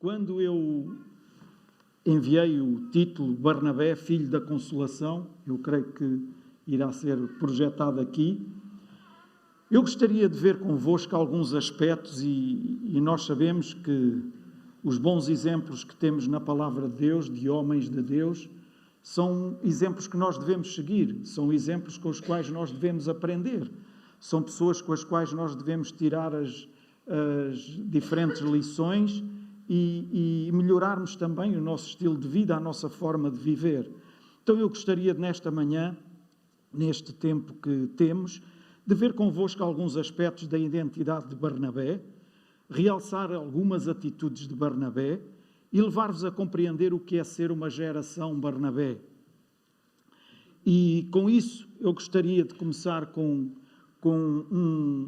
Quando eu enviei o título Barnabé, Filho da Consolação, eu creio que irá ser projetado aqui, eu gostaria de ver convosco alguns aspectos e nós sabemos que os bons exemplos que temos na Palavra de Deus, de homens de Deus, são exemplos que nós devemos seguir, são exemplos com os quais nós devemos aprender, são pessoas com as quais nós devemos tirar as diferentes lições e melhorarmos também o nosso estilo de vida, a nossa forma de viver. Então eu gostaria nesta manhã, neste tempo que temos, de ver convosco alguns aspectos da identidade de Barnabé, realçar algumas atitudes de Barnabé e levar-vos a compreender o que é ser uma geração Barnabé. E com isso eu gostaria de começar com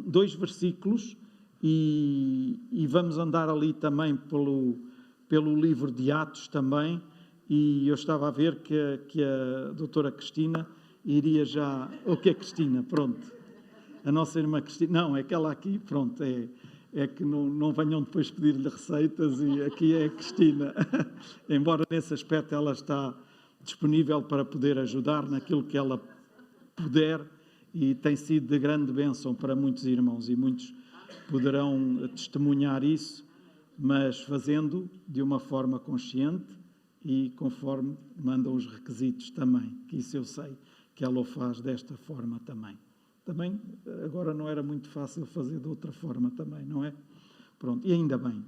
dois versículos e vamos andar ali também pelo livro de Atos também, e eu estava a ver que a doutora Cristina iria já... O que é Cristina? Pronto. A nossa irmã Cristina... Não, é aquela aqui, pronto, é que não venham depois pedir-lhe receitas, e aqui é a Cristina. Embora nesse aspecto ela está disponível para poder ajudar naquilo que ela puder, e tem sido de grande bênção para muitos irmãos, e muitos poderão testemunhar isso, mas fazendo de uma forma consciente e conforme mandam os requisitos também, que isso eu sei que ela o faz desta forma também. Também, agora não era muito fácil fazer de outra forma também, não é? Pronto, e ainda bem.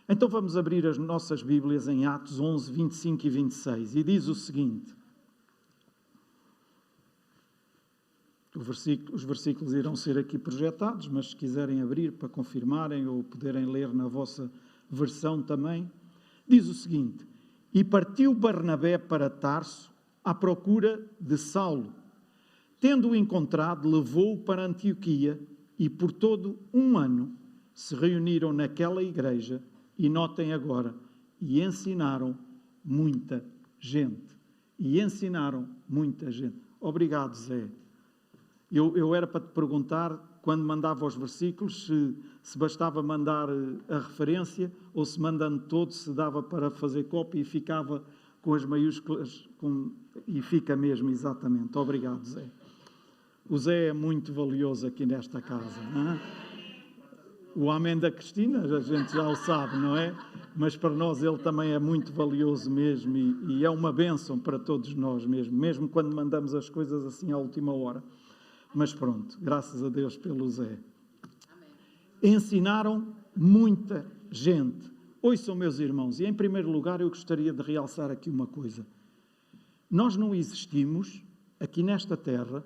Então vamos abrir as nossas Bíblias em Atos 11, 25 e 26, e diz o seguinte... Os versículos irão ser aqui projetados, mas se quiserem abrir para confirmarem ou poderem ler na vossa versão também, diz o seguinte: E partiu Barnabé para Tarso à procura de Saulo. Tendo-o encontrado, levou-o para Antioquia e por todo um ano se reuniram naquela igreja e notem agora, e ensinaram muita gente. Obrigado, Zé. Eu era para te perguntar, quando mandava os versículos, se bastava mandar a referência ou se mandando todo, se dava para fazer cópia e ficava com as maiúsculas, e fica mesmo, exatamente. Obrigado, Zé. O Zé é muito valioso aqui nesta casa. Não é? O amém da Cristina, a gente já o sabe, não é? Mas para nós ele também é muito valioso mesmo e é uma bênção para todos nós mesmo quando mandamos as coisas assim à última hora. Mas pronto, graças a Deus pelo Zé. Amém. Ensinaram muita gente. Ouçam, meus irmãos, e em primeiro lugar eu gostaria de realçar aqui uma coisa. Nós não existimos aqui nesta terra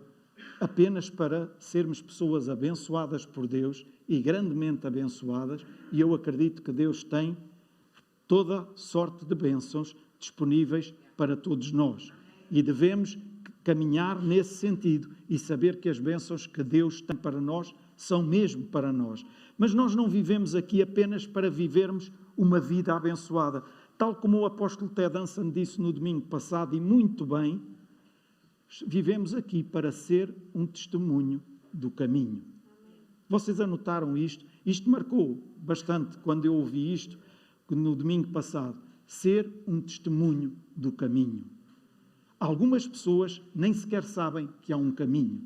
apenas para sermos pessoas abençoadas por Deus e grandemente abençoadas, e eu acredito que Deus tem toda sorte de bênçãos disponíveis para todos nós. E devemos caminhar nesse sentido e saber que as bênçãos que Deus tem para nós são mesmo para nós. Mas nós não vivemos aqui apenas para vivermos uma vida abençoada. Tal como o apóstolo Ted Anson disse no domingo passado, e muito bem, vivemos aqui para ser um testemunho do caminho. Vocês anotaram isto? Isto marcou bastante quando eu ouvi isto no domingo passado. Ser um testemunho do caminho. Algumas pessoas nem sequer sabem que há um caminho,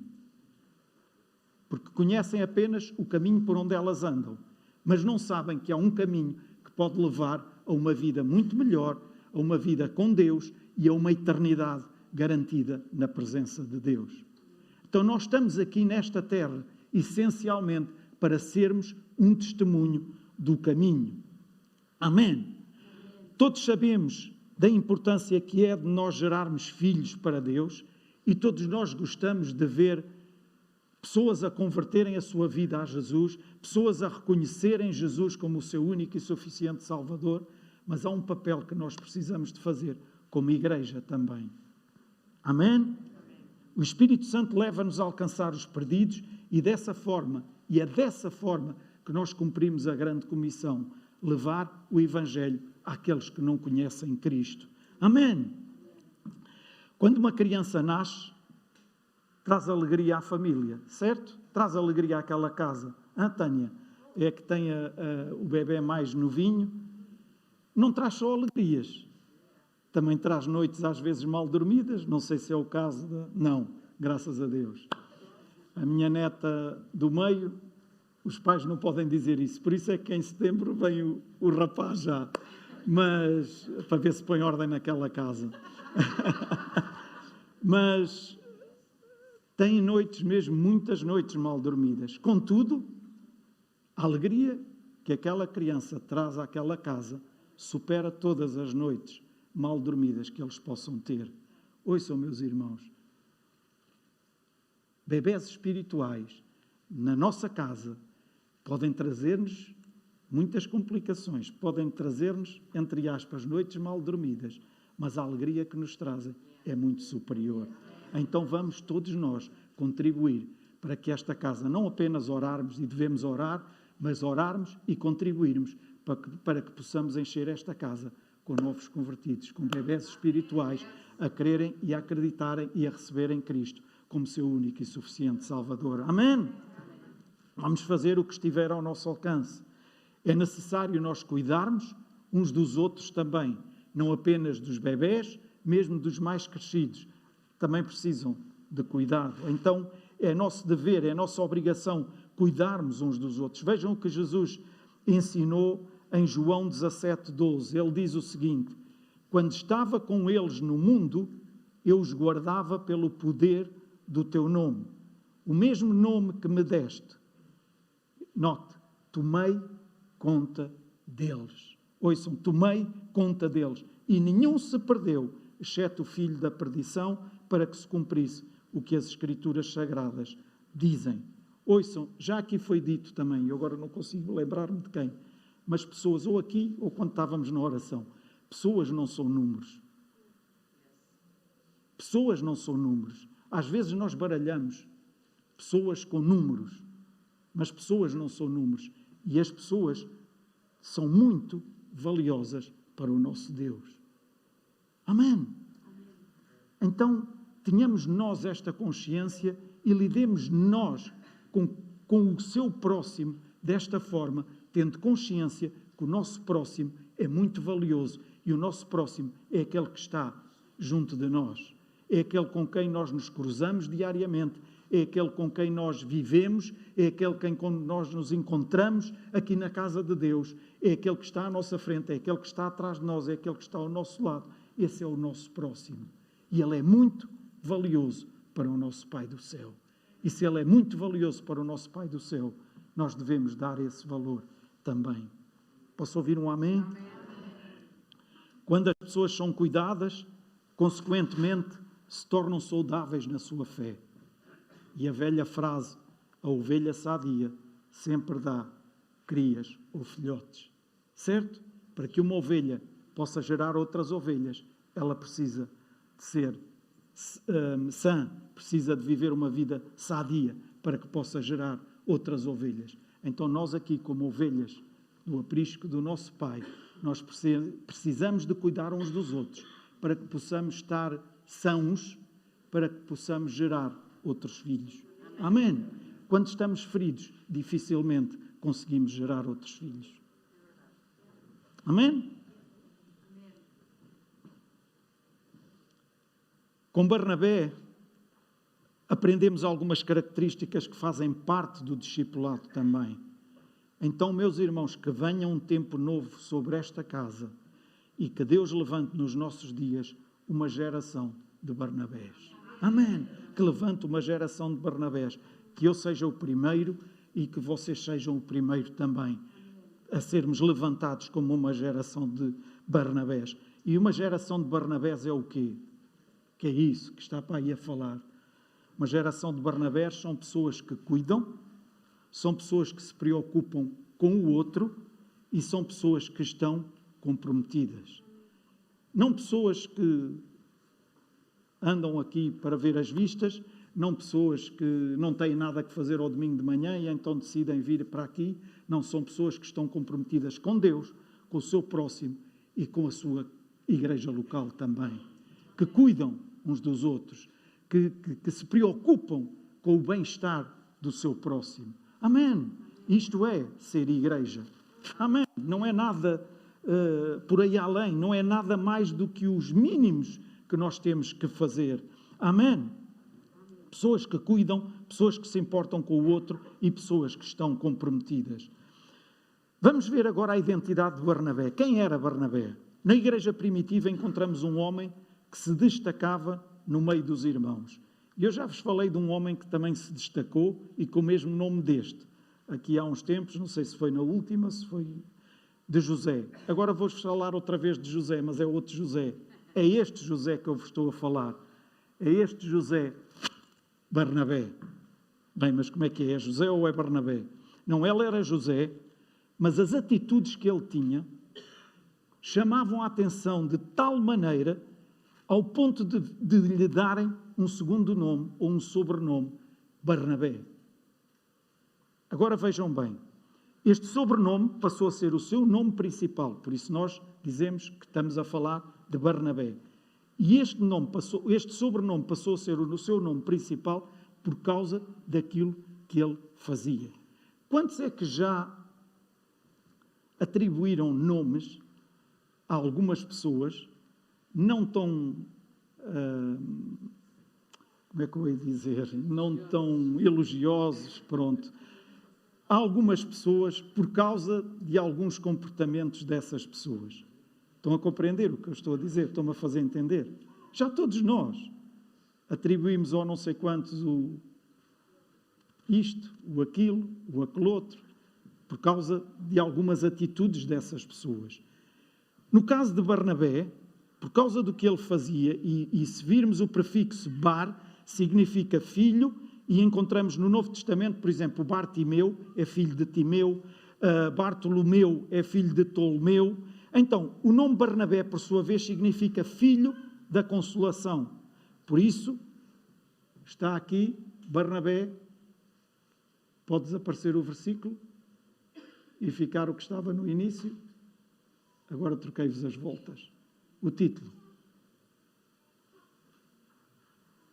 porque conhecem apenas o caminho por onde elas andam, mas não sabem que há um caminho que pode levar a uma vida muito melhor, a uma vida com Deus e a uma eternidade garantida na presença de Deus. Então nós estamos aqui nesta terra, essencialmente, para sermos um testemunho do caminho. Amém? Todos sabemos da importância que é de nós gerarmos filhos para Deus, e todos nós gostamos de ver pessoas a converterem a sua vida a Jesus, pessoas a reconhecerem Jesus como o seu único e suficiente Salvador, mas há um papel que nós precisamos de fazer como igreja também. Amém? O Espírito Santo leva-nos a alcançar os perdidos e dessa forma, e é dessa forma que nós cumprimos a grande comissão, levar o Evangelho àqueles que não conhecem Cristo. Amém? Quando uma criança nasce, traz alegria à família, certo? Traz alegria àquela casa. Tânia? É que tem o bebê mais novinho não traz só alegrias. Também traz noites às vezes mal dormidas. Não sei se é o caso Não, graças a Deus. A minha neta do meio, os pais não podem dizer isso. Por isso é que em setembro vem o rapaz já. Mas, para ver se põe ordem naquela casa. Mas tem noites mesmo, muitas noites mal dormidas. Contudo, a alegria que aquela criança traz àquela casa supera todas as noites mal dormidas que eles possam ter. Ouçam, meus irmãos, bebés espirituais na nossa casa podem trazer-nos muitas complicações, podem trazer-nos, entre aspas, noites mal dormidas, mas a alegria que nos trazem é muito superior. Então vamos todos nós contribuir para que esta casa, não apenas orarmos, e devemos orar, mas orarmos e contribuirmos para que possamos encher esta casa com novos convertidos, com bebés espirituais a crerem e a acreditarem e a receberem Cristo como seu único e suficiente Salvador. Amém? Vamos fazer o que estiver ao nosso alcance. É necessário nós cuidarmos uns dos outros também, não apenas dos bebés, mesmo dos mais crescidos. Também precisam de cuidado. Então, é nosso dever, é nossa obrigação cuidarmos uns dos outros. Vejam o que Jesus ensinou em João 17:12. Ele diz o seguinte: quando estava com eles no mundo, eu os guardava pelo poder do teu nome. O mesmo nome que me deste. Note, tomei conta deles. Ouçam, tomei conta deles. E nenhum se perdeu, exceto o filho da perdição, para que se cumprisse o que as Escrituras Sagradas dizem. Ouçam, já aqui foi dito também, eu agora não consigo lembrar-me de quem, mas pessoas, ou aqui, ou quando estávamos na oração, pessoas não são números. Pessoas não são números. Às vezes nós baralhamos pessoas com números, mas pessoas não são números. E as pessoas são muito valiosas para o nosso Deus. Amém? Então, tenhamos nós esta consciência e lidemos nós com o seu próximo desta forma, tendo consciência que o nosso próximo é muito valioso e o nosso próximo é aquele que está junto de nós. É aquele com quem nós nos cruzamos diariamente, é aquele com quem nós vivemos, é aquele com quem nós nos encontramos aqui na casa de Deus, é aquele que está à nossa frente, é aquele que está atrás de nós, é aquele que está ao nosso lado. Esse é o nosso próximo. E ele é muito valioso para o nosso Pai do céu. E se ele é muito valioso para o nosso Pai do céu, nós devemos dar esse valor também. Posso ouvir um amém? Amém. Quando as pessoas são cuidadas, consequentemente, se tornam saudáveis na sua fé. E a velha frase, a ovelha sadia, sempre dá crias ou filhotes. Certo? Para que uma ovelha possa gerar outras ovelhas, ela precisa de ser sã, precisa de viver uma vida sadia para que possa gerar outras ovelhas. Então nós aqui, como ovelhas do aprisco do nosso Pai, nós precisamos de cuidar uns dos outros para que possamos estar sãos, para que possamos gerar outros filhos. Amém? Quando estamos feridos, dificilmente conseguimos gerar outros filhos. Amém? Com Barnabé, aprendemos algumas características que fazem parte do discipulado também. Então, meus irmãos, que venha um tempo novo sobre esta casa e que Deus levante nos nossos dias uma geração de Barnabés. Amém. Que levante uma geração de Barnabés. Que eu seja o primeiro e que vocês sejam o primeiro também a sermos levantados como uma geração de Barnabés. E uma geração de Barnabés é o quê? Que é isso que está para aí a falar. Uma geração de Barnabés são pessoas que cuidam, são pessoas que se preocupam com o outro e são pessoas que estão comprometidas. Não pessoas que andam aqui para ver as vistas, não pessoas que não têm nada que fazer ao domingo de manhã e então decidem vir para aqui. Não, são pessoas que estão comprometidas com Deus, com o seu próximo e com a sua igreja local também. Que cuidam uns dos outros, que se preocupam com o bem-estar do seu próximo. Amém. Isto é ser igreja. Amém. Não é nada por aí além, não é nada mais do que os mínimos que nós temos que fazer. Amém? Pessoas que cuidam, pessoas que se importam com o outro e pessoas que estão comprometidas. Vamos ver agora a identidade de Barnabé. Quem era Barnabé? Na igreja primitiva encontramos um homem que se destacava no meio dos irmãos. E eu já vos falei de um homem que também se destacou e com o mesmo nome deste. Aqui há uns tempos, não sei se foi na última, se foi de José. Agora vou-vos falar outra vez de José, mas é outro José. É este José que eu vos estou a falar. É este José, Barnabé. Bem, mas como é que é? É José ou é Barnabé? Não, ele era José, mas as atitudes que ele tinha chamavam a atenção de tal maneira ao ponto de lhe darem um segundo nome ou um sobrenome, Barnabé. Agora vejam bem, este sobrenome passou a ser o seu nome principal, por isso nós dizemos que estamos a falar de Barnabé. E este sobrenome passou a ser o seu nome principal por causa daquilo que ele fazia. Quantos é que já atribuíram nomes a algumas pessoas não tão, como é que eu ia dizer, não tão elogiosos, pronto, a algumas pessoas por causa de alguns comportamentos dessas pessoas? Estão a compreender o que eu estou a dizer? Estão-me a fazer entender? Já todos nós atribuímos ao não sei quantos o isto, o aquilo, o aquele outro, por causa de algumas atitudes dessas pessoas. No caso de Barnabé, por causa do que ele fazia, e se virmos o prefixo bar, significa filho, e encontramos no Novo Testamento, por exemplo, Bartimeu é filho de Timeu, Bartolomeu é filho de Ptolomeu. Então, o nome Barnabé, por sua vez, significa filho da consolação. Por isso, está aqui Barnabé. Pode desaparecer o versículo e ficar o que estava no início. Agora troquei-vos as voltas. O título.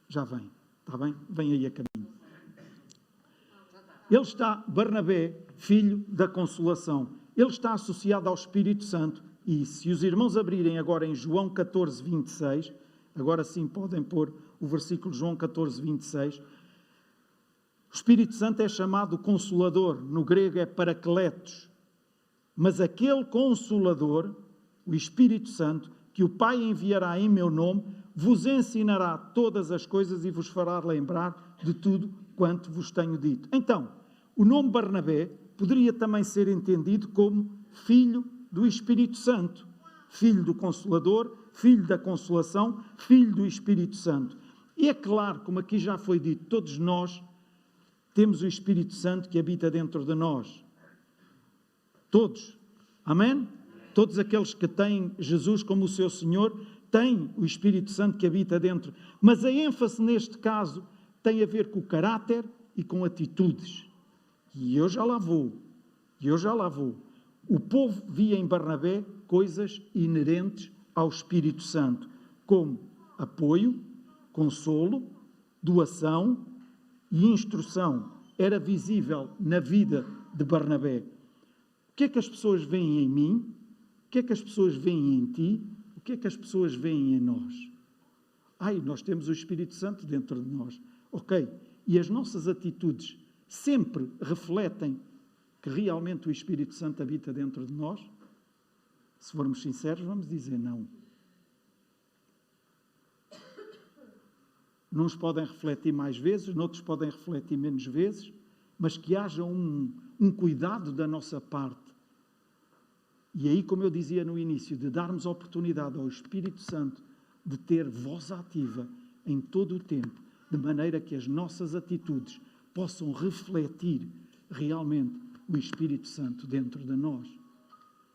Já vem. Está bem? Vem aí a caminho. Ele está, Barnabé, filho da consolação. Ele está associado ao Espírito Santo. E se os irmãos abrirem agora em João 14, 26, agora sim podem pôr o versículo João 14, 26, o Espírito Santo é chamado Consolador, no grego é Paracletos. Mas aquele Consolador, o Espírito Santo, que o Pai enviará em meu nome, vos ensinará todas as coisas e vos fará lembrar de tudo quanto vos tenho dito. Então, o nome Barnabé poderia também ser entendido como filho do Espírito Santo, filho do Consolador, filho da consolação, filho do Espírito Santo. E é claro, como aqui já foi dito, todos nós temos o Espírito Santo que habita dentro de nós. Todos. Amém? Todos aqueles que têm Jesus como o seu Senhor têm o Espírito Santo que habita dentro. Mas a ênfase neste caso tem a ver com o caráter e com atitudes. E eu já lá vou. O povo via em Barnabé coisas inerentes ao Espírito Santo, como apoio, consolo, doação e instrução. Era visível na vida de Barnabé. O que é que as pessoas veem em mim? O que é que as pessoas veem em ti? O que é que as pessoas veem em nós? Nós temos o Espírito Santo dentro de nós. Ok, e as nossas atitudes sempre refletem que realmente o Espírito Santo habita dentro de nós? Se formos sinceros, vamos dizer não. Uns podem refletir mais vezes, noutros podem refletir menos vezes, mas que haja um cuidado da nossa parte. E aí, como eu dizia no início, de darmos a oportunidade ao Espírito Santo de ter voz ativa em todo o tempo, de maneira que as nossas atitudes possam refletir realmente o Espírito Santo dentro de nós.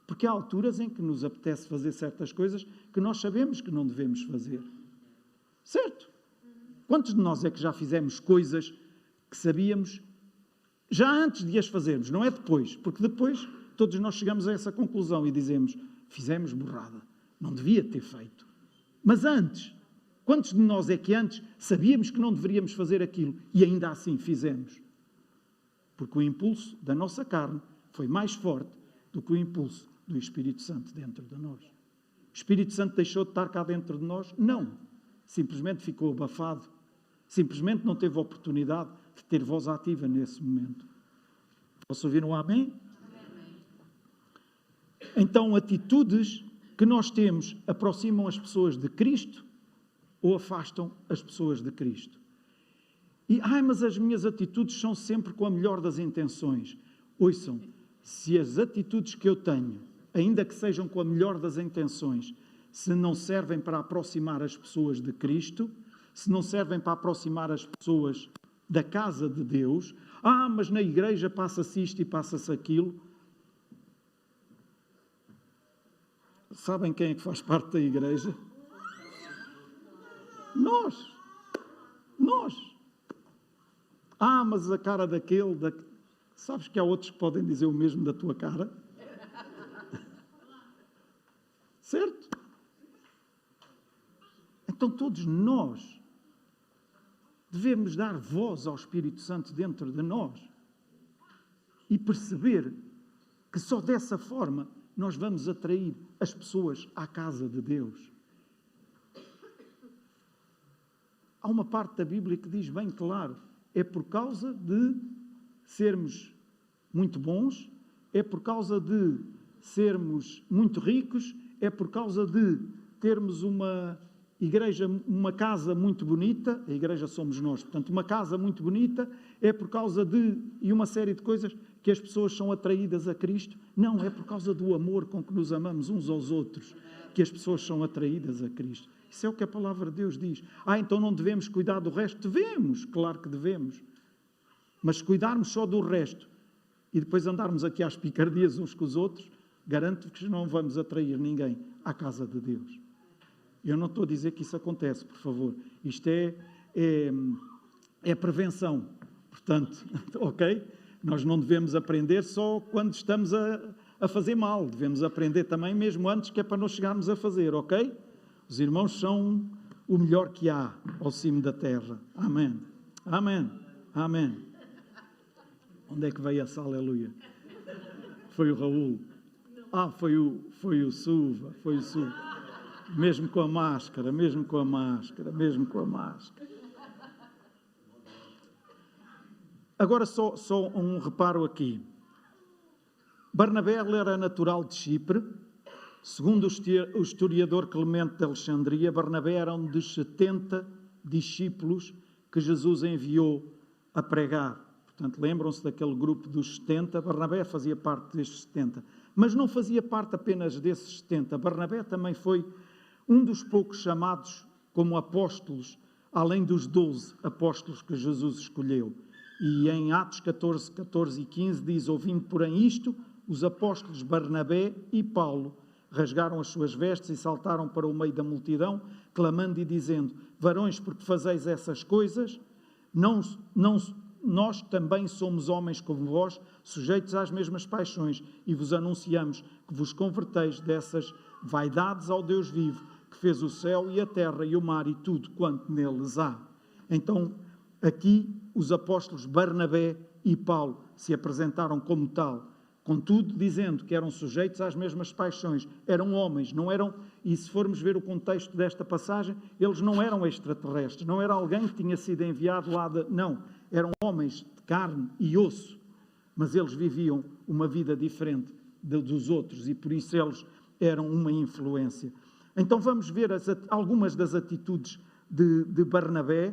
Porque há alturas em que nos apetece fazer certas coisas que nós sabemos que não devemos fazer. Certo? Quantos de nós é que já fizemos coisas que sabíamos já antes de as fazermos, não é depois? Porque depois todos nós chegamos a essa conclusão e dizemos, fizemos burrada, não devia ter feito. Mas antes, quantos de nós é que antes sabíamos que não deveríamos fazer aquilo e ainda assim fizemos? Porque o impulso da nossa carne foi mais forte do que o impulso do Espírito Santo dentro de nós. O Espírito Santo deixou de estar cá dentro de nós? Não. Simplesmente ficou abafado. Simplesmente não teve oportunidade de ter voz ativa nesse momento. Posso ouvir um amém? Então, atitudes que nós temos aproximam as pessoas de Cristo ou afastam as pessoas de Cristo? E, mas as minhas atitudes são sempre com a melhor das intenções. Ouçam, se as atitudes que eu tenho, ainda que sejam com a melhor das intenções, se não servem para aproximar as pessoas de Cristo, se não servem para aproximar as pessoas da casa de Deus, mas na igreja passa-se isto e passa-se aquilo. Sabem quem é que faz parte da igreja? Nós. Mas a cara daquele... Sabes que há outros que podem dizer o mesmo da tua cara? Certo? Então todos nós devemos dar voz ao Espírito Santo dentro de nós e perceber que só dessa forma nós vamos atrair as pessoas à casa de Deus. Há uma parte da Bíblia que diz bem claro, é por causa de sermos muito bons, é por causa de sermos muito ricos, é por causa de termos uma igreja, uma casa muito bonita, a igreja somos nós, portanto, uma casa muito bonita, é por causa de, e uma série de coisas, que as pessoas são atraídas a Cristo. Não, é por causa do amor com que nos amamos uns aos outros, que as pessoas são atraídas a Cristo. Isso é o que a palavra de Deus diz. Então não devemos cuidar do resto? Devemos, claro que devemos. Mas se cuidarmos só do resto e depois andarmos aqui às picardias uns com os outros, garanto que não vamos atrair ninguém à casa de Deus. Eu não estou a dizer que isso acontece, por favor. Isto é prevenção. Portanto, ok? Nós não devemos aprender só quando estamos a fazer mal. Devemos aprender também mesmo antes, que é para não chegarmos a fazer, ok? Os irmãos são o melhor que há ao cimo da terra. Amém. Amém. Amém. Onde é que veio essa aleluia? Foi o Raul. Foi o Suva. Foi o Suva. Mesmo com a máscara. Agora só um reparo aqui. Barnabé era natural de Chipre. Segundo o historiador Clemente de Alexandria, Barnabé era um dos 70 discípulos que Jesus enviou a pregar. Portanto, lembram-se daquele grupo dos 70? Barnabé fazia parte destes 70. Mas não fazia parte apenas desses 70. Barnabé também foi um dos poucos chamados como apóstolos, além dos 12 apóstolos que Jesus escolheu. E em Atos 14, 14 e 15 diz: ouvindo, porém, isto, os apóstolos Barnabé e Paulo rasgaram as suas vestes e saltaram para o meio da multidão, clamando e dizendo: varões, porque fazeis essas coisas? Nós também somos homens como vós, sujeitos às mesmas paixões, e vos anunciamos que vos converteis dessas vaidades ao Deus vivo, que fez o céu e a terra e o mar e tudo quanto neles há. Então, aqui os apóstolos Barnabé e Paulo se apresentaram como tal, contudo dizendo que eram sujeitos às mesmas paixões, eram homens, não eram, e se formos ver o contexto desta passagem, eles não eram extraterrestres, não era alguém que tinha sido enviado lá não, eram homens de carne e osso, mas eles viviam uma vida diferente dos outros e por isso eles eram uma influência. Então vamos ver algumas das atitudes de Barnabé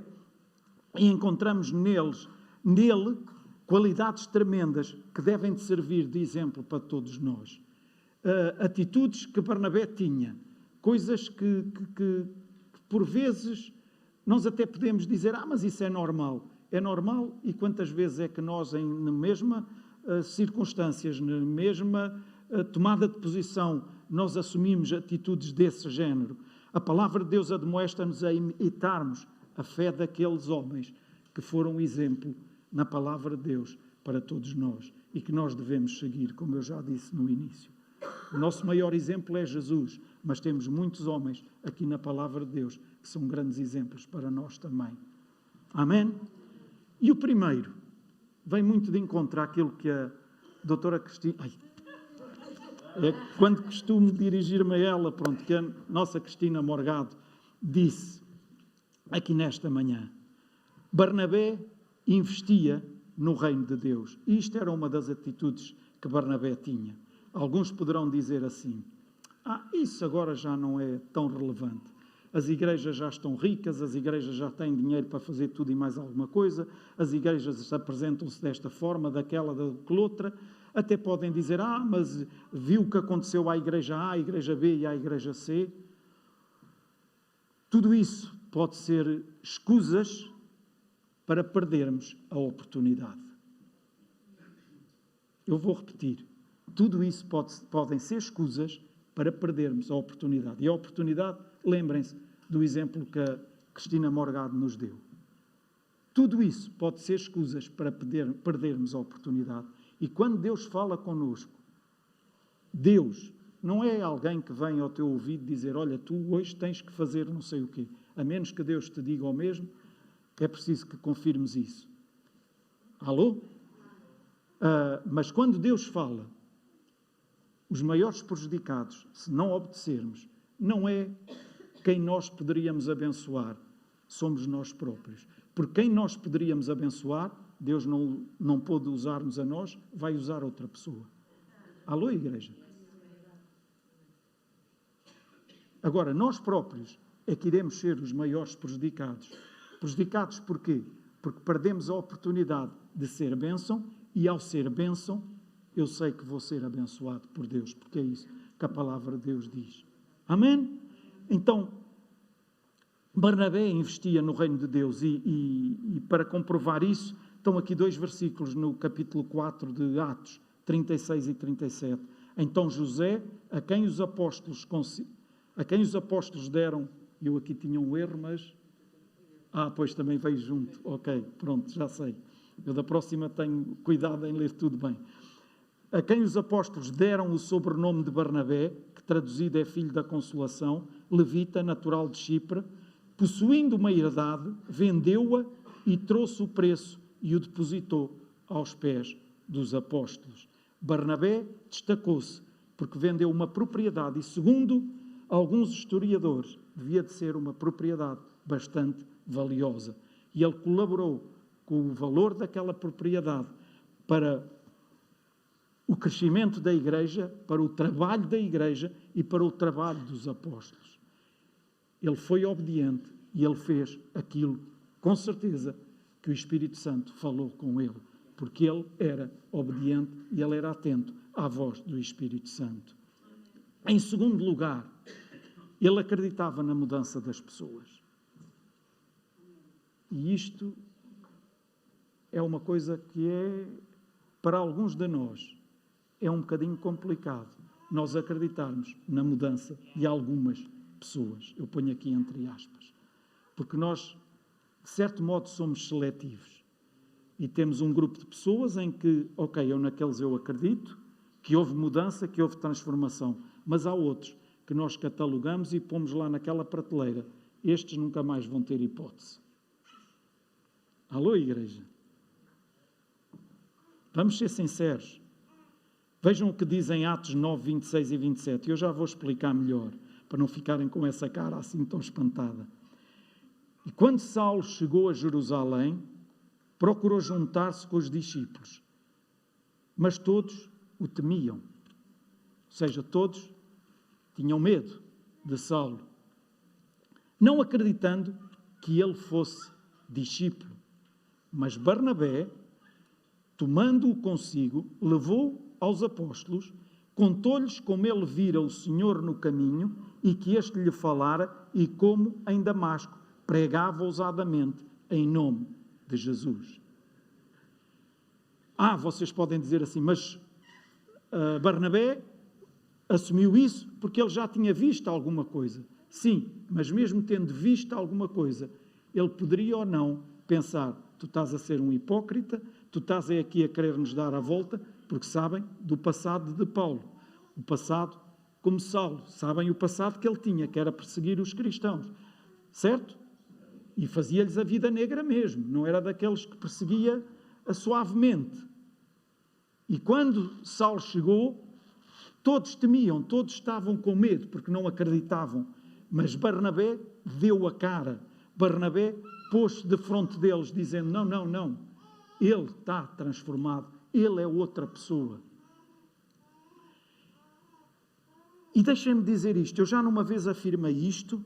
e encontramos nele qualidades tremendas que devem de servir de exemplo para todos nós. Atitudes que Barnabé tinha, coisas que por vezes nós até podemos dizer, mas isso é normal. É normal, e quantas vezes é que nós, na mesma circunstâncias, na mesma tomada de posição, nós assumimos atitudes desse género? A palavra de Deus admoesta-nos a imitarmos a fé daqueles homens que foram exemplo na palavra de Deus para todos nós e que nós devemos seguir, como eu já disse no início. O nosso maior exemplo é Jesus, mas temos muitos homens aqui na palavra de Deus que são grandes exemplos para nós também. Amém? E o primeiro vem muito de encontro àquilo que a doutora Cristina... É quando costumo dirigir-me a ela, pronto, que a nossa Cristina Morgado disse aqui nesta manhã. Barnabé investia no reino de Deus. E isto era uma das atitudes que Barnabé tinha. Alguns poderão dizer assim, isso agora já não é tão relevante. As igrejas já estão ricas, as igrejas já têm dinheiro para fazer tudo e mais alguma coisa, as igrejas apresentam-se desta forma, daquela, daquela outra. Até podem dizer, mas viu o que aconteceu à igreja A, à igreja B e à igreja C. Tudo isso pode ser escusas para perdermos a oportunidade. Eu vou repetir. Tudo isso podem ser escusas para perdermos a oportunidade. E a oportunidade, lembrem-se do exemplo que a Cristina Morgado nos deu. Tudo isso pode ser escusas para perdermos a oportunidade. E quando Deus fala connosco, Deus não é alguém que vem ao teu ouvido dizer, olha, tu hoje tens que fazer não sei o quê. A menos que Deus te diga o mesmo, é preciso que confirmes isso. Alô? Mas quando Deus fala, os maiores prejudicados, se não obedecermos, não é quem nós poderíamos abençoar, somos nós próprios. Porque quem nós poderíamos abençoar, Deus não pôde usar-nos a nós, vai usar outra pessoa. Alô, igreja? Agora, nós próprios é que iremos ser os maiores prejudicados. Prejudicados porquê? Porque perdemos a oportunidade de ser bênção e, ao ser bênção, eu sei que vou ser abençoado por Deus, porque é isso que a palavra de Deus diz. Amém? Então, Barnabé investia no reino de Deus e para comprovar isso, estão aqui 2 versículos no capítulo 4 de Atos, 36 e 37. Então José, a quem os apóstolos deram, eu aqui tinha um erro, mas... pois também veio junto. Ok, pronto, já sei. Eu da próxima tenho cuidado em ler tudo bem. A quem os apóstolos deram o sobrenome de Barnabé, que traduzido é filho da consolação, levita, natural de Chipre, possuindo uma herdade, vendeu-a e trouxe o preço e o depositou aos pés dos apóstolos. Barnabé destacou-se porque vendeu uma propriedade e, segundo alguns historiadores, devia de ser uma propriedade bastante valiosa. E ele colaborou com o valor daquela propriedade para o crescimento da igreja, para o trabalho da igreja e para o trabalho dos apóstolos. Ele foi obediente e ele fez aquilo, com certeza, que o Espírito Santo falou com ele, porque ele era obediente e ele era atento à voz do Espírito Santo. Em segundo lugar, ele acreditava na mudança das pessoas. E isto é uma coisa que para alguns de nós, é um bocadinho complicado. Nós acreditarmos na mudança de algumas pessoas. Eu ponho aqui entre aspas. Porque nós, de certo modo, somos seletivos. E temos um grupo de pessoas em que, eu naqueles eu acredito, que houve mudança, que houve transformação. Mas há outros que nós catalogamos e pomos lá naquela prateleira. Estes nunca mais vão ter hipótese. Alô, igreja? Vamos ser sinceros. Vejam o que dizem Atos 9, 26 e 27. Eu já vou explicar melhor, para não ficarem com essa cara assim tão espantada. E quando Saulo chegou a Jerusalém, procurou juntar-se com os discípulos. Mas todos o temiam. Ou seja, todos tinham medo de Saulo. Não acreditando que ele fosse discípulo. Mas Barnabé, tomando-o consigo, levou aos apóstolos, contou-lhes como ele vira o Senhor no caminho e que este lhe falara e como em Damasco pregava ousadamente em nome de Jesus. Vocês podem dizer assim, mas Barnabé assumiu isso porque ele já tinha visto alguma coisa. Sim, mas mesmo tendo visto alguma coisa, ele poderia ou não pensar, tu estás a ser um hipócrita, tu estás aqui a querer nos dar a volta, porque sabem do passado de Paulo, o passado como Saulo, sabem o passado que ele tinha, que era perseguir os cristãos, certo? E fazia-lhes a vida negra mesmo, não era daqueles que perseguia suavemente. E quando Saulo chegou, Todos temiam, todos estavam com medo, porque não acreditavam. Mas Barnabé deu a cara. Barnabé pôs-se de frente deles, dizendo, não, não, não. Ele está transformado. Ele é outra pessoa. E deixem-me dizer isto. Eu já numa vez afirmei isto.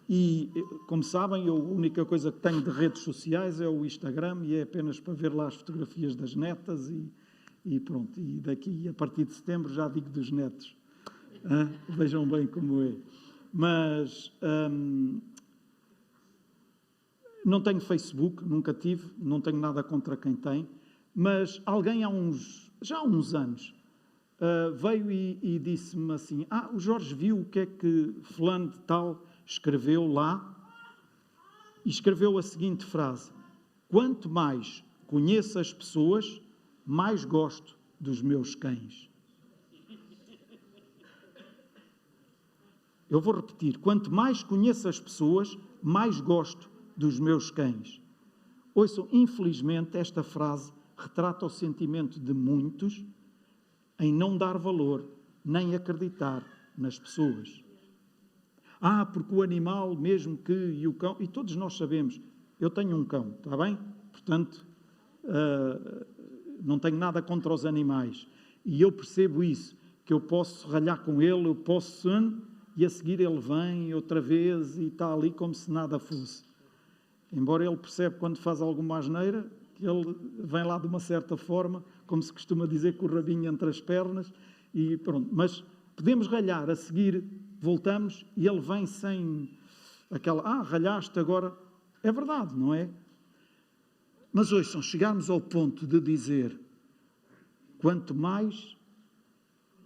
E, como sabem, a única coisa que tenho de redes sociais é o Instagram e é apenas para ver lá as fotografias das netas e pronto. E daqui, a partir de setembro, já digo dos netos. Vejam bem como é. Mas não tenho Facebook, nunca tive, não tenho nada contra quem tem, mas alguém já há uns anos veio e disse-me assim, o Jorge viu o que é que fulano de tal escreveu lá, e escreveu a seguinte frase, quanto mais conheço as pessoas, mais gosto dos meus cães. Eu vou repetir, quanto mais conheço as pessoas, mais gosto dos meus cães. Ouçam, infelizmente, esta frase retrata o sentimento de muitos em não dar valor, nem acreditar nas pessoas. Porque o animal, mesmo que, e o cão, e todos nós sabemos, eu tenho um cão, está bem? Portanto, não tenho nada contra os animais. E eu percebo isso, que eu posso ralhar com ele, eu posso, e a seguir ele vem outra vez e está ali como se nada fosse. Embora ele perceba quando faz alguma asneira, que ele vem lá de uma certa forma, como se costuma dizer, com o rabinho entre as pernas, e pronto. Mas podemos ralhar, a seguir voltamos e ele vem sem aquela, ralhaste agora. É verdade, não é? Mas ouçam, chegarmos ao ponto de dizer, quanto mais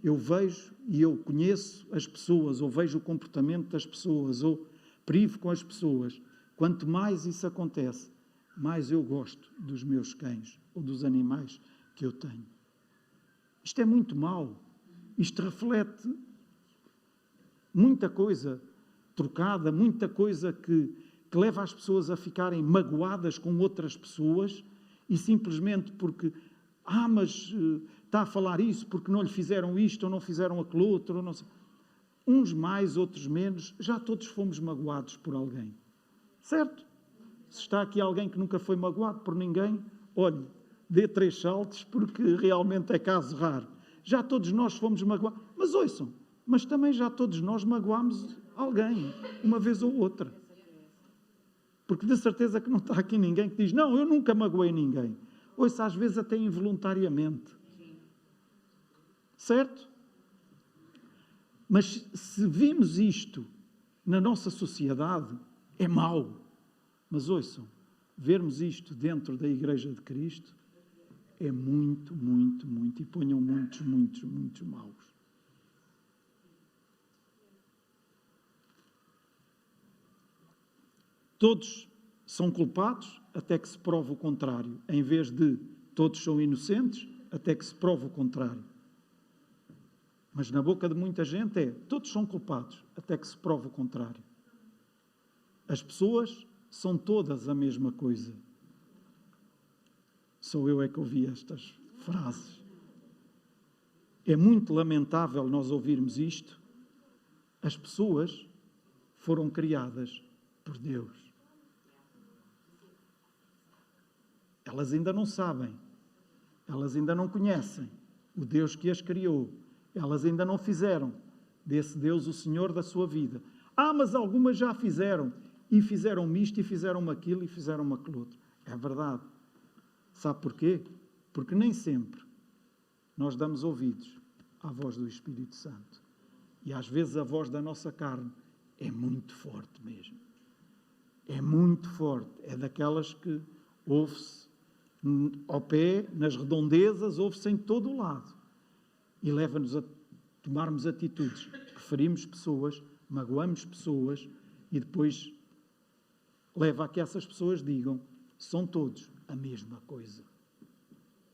eu vejo e eu conheço as pessoas, ou vejo o comportamento das pessoas, ou privo com as pessoas, quanto mais isso acontece, mais eu gosto dos meus cães, ou dos animais que eu tenho. Isto é muito mau. Isto reflete muita coisa trocada, muita coisa que leva as pessoas a ficarem magoadas com outras pessoas e simplesmente porque, mas está a falar isso porque não lhe fizeram isto ou não fizeram aquilo outro. Ou não sei. Uns mais, outros menos, já todos fomos magoados por alguém. Certo? Se está aqui alguém que nunca foi magoado por ninguém, olhe, dê 3 saltos porque realmente é caso raro. Já todos nós fomos magoados. Mas ouçam, mas também já todos nós magoámos alguém, uma vez ou outra. Porque de certeza que não está aqui ninguém que diz, não, eu nunca magoei ninguém. Ouça, às vezes até involuntariamente. Certo? Mas se vimos isto na nossa sociedade, é mau. Mas ouçam, vermos isto dentro da Igreja de Cristo é muito, muito, muito, e ponham muitos, muitos, muitos maus. Todos são culpados até que se prove o contrário, em vez de todos são inocentes até que se prove o contrário. Mas na boca de muita gente todos são culpados até que se prove o contrário. As pessoas são todas a mesma coisa. Só eu é que ouvi estas frases. É muito lamentável nós ouvirmos isto. As pessoas foram criadas por Deus. Elas ainda não sabem, elas ainda não conhecem o Deus que as criou, elas ainda não fizeram desse Deus o Senhor da sua vida. Mas algumas já fizeram, e fizeram isto, e fizeram aquilo, e fizeram aquilo outro. É verdade. Sabe porquê? Porque nem sempre nós damos ouvidos à voz do Espírito Santo. E às vezes a voz da nossa carne é muito forte mesmo. É muito forte. É daquelas que ouve-se ao pé, nas redondezas, ouve-se em todo o lado. E leva-nos a tomarmos atitudes. Preferimos pessoas, magoamos pessoas e depois leva a que essas pessoas digam, são todos a mesma coisa.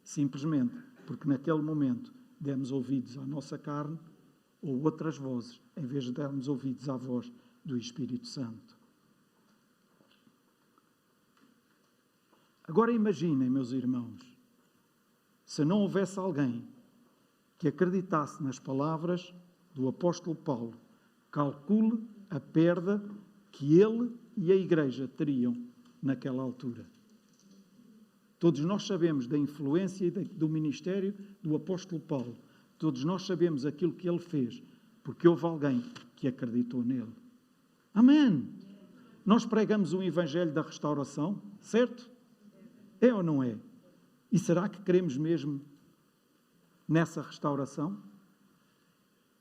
Simplesmente porque naquele momento demos ouvidos à nossa carne ou outras vozes, em vez de darmos ouvidos à voz do Espírito Santo. Agora imaginem, meus irmãos, se não houvesse alguém que acreditasse nas palavras do apóstolo Paulo. Calcule a perda que ele e a igreja teriam naquela altura. Todos nós sabemos da influência e do ministério do apóstolo Paulo. Todos nós sabemos aquilo que ele fez, porque houve alguém que acreditou nele. Amém! Nós pregamos o evangelho da restauração, certo? É ou não é? E será que queremos mesmo nessa restauração?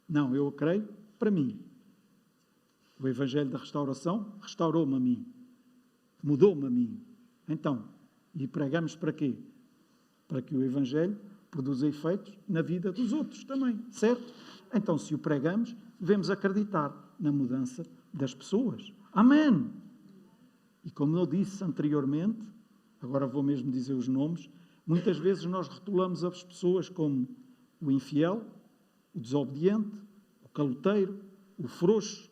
Não, eu creio para mim. O evangelho da restauração restaurou-me a mim. Mudou-me a mim. Então, e pregamos para quê? Para que o evangelho produza efeitos na vida dos outros também, certo? Então, se o pregamos, devemos acreditar na mudança das pessoas. Amém! E como eu disse anteriormente, agora vou mesmo dizer os nomes, muitas vezes nós rotulamos as pessoas como o infiel, o desobediente, o caloteiro, o frouxo,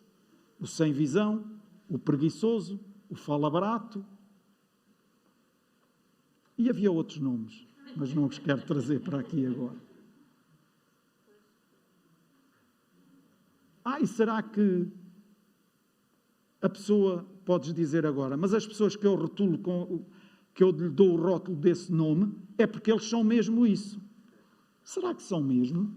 o sem visão, o preguiçoso, o fala-barato. E havia outros nomes, mas não os quero trazer para aqui agora. E será que a pessoa, podes dizer agora, mas as pessoas que eu rotulo, que eu lhe dou o rótulo desse nome, é porque eles são mesmo isso. Será que são mesmo?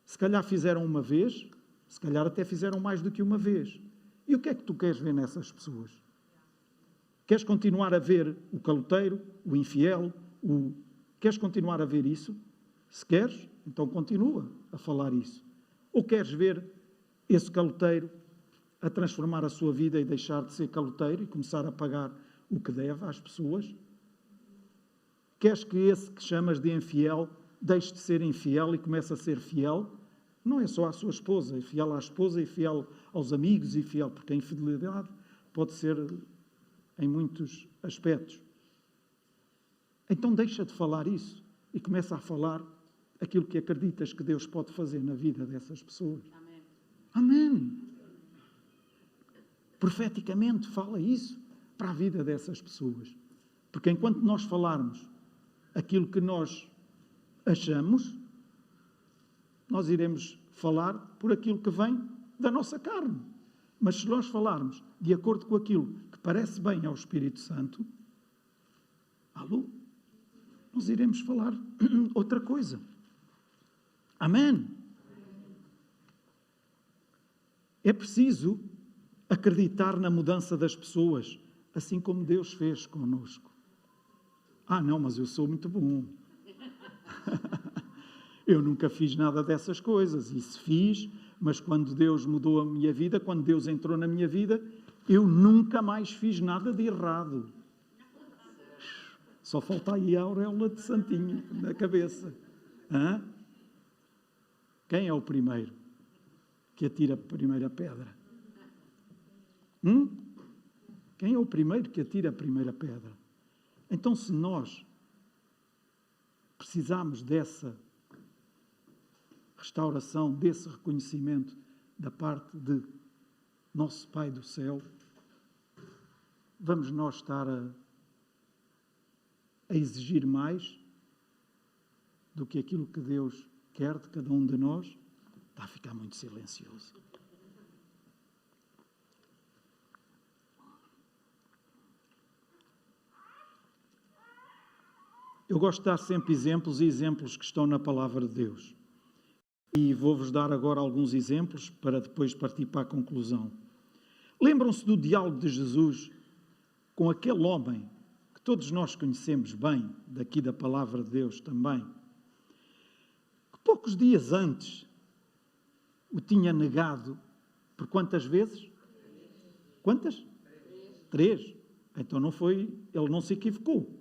Se calhar fizeram uma vez, se calhar até fizeram mais do que uma vez. E o que é que tu queres ver nessas pessoas? Queres continuar a ver o caloteiro, o infiel, Queres continuar a ver isso? Se queres, então continua a falar isso. Ou queres ver esse caloteiro a transformar a sua vida e deixar de ser caloteiro e começar a pagar o que deve às pessoas? Queres que esse que chamas de infiel deixe de ser infiel e comece a ser fiel? Não é só à sua esposa, é fiel à esposa, é fiel aos amigos, e fiel, porque a infidelidade pode ser em muitos aspectos. Então deixa de falar isso e começa a falar aquilo que acreditas que Deus pode fazer na vida dessas pessoas. Amém. Amém. Profeticamente fala isso para a vida dessas pessoas. Porque enquanto nós falarmos aquilo que nós achamos, nós iremos falar por aquilo que vem da nossa carne. Mas se nós falarmos de acordo com aquilo que parece bem ao Espírito Santo, nós iremos falar outra coisa. Amém? É preciso acreditar na mudança das pessoas, assim como Deus fez connosco. Não, mas eu sou muito bom. Eu nunca fiz nada dessas coisas. E se fiz, mas quando Deus mudou a minha vida, quando Deus entrou na minha vida, eu nunca mais fiz nada de errado. Só falta aí a auréola de santinho na cabeça. Quem é o primeiro que atira a primeira pedra? Quem é o primeiro que atira a primeira pedra? Então, se nós precisamos dessa restauração, desse reconhecimento da parte de nosso Pai do céu, vamos nós estar a exigir mais do que aquilo que Deus quer de cada um de nós? Está a ficar muito silencioso. Eu gosto de dar sempre exemplos e exemplos que estão na palavra de Deus. E vou-vos dar agora alguns exemplos para depois partir para a conclusão. Lembram-se do diálogo de Jesus com aquele homem que todos nós conhecemos bem, daqui da palavra de Deus também, que poucos dias antes o tinha negado por quantas vezes? Quantas? 3. Então não foi, ele não se equivocou.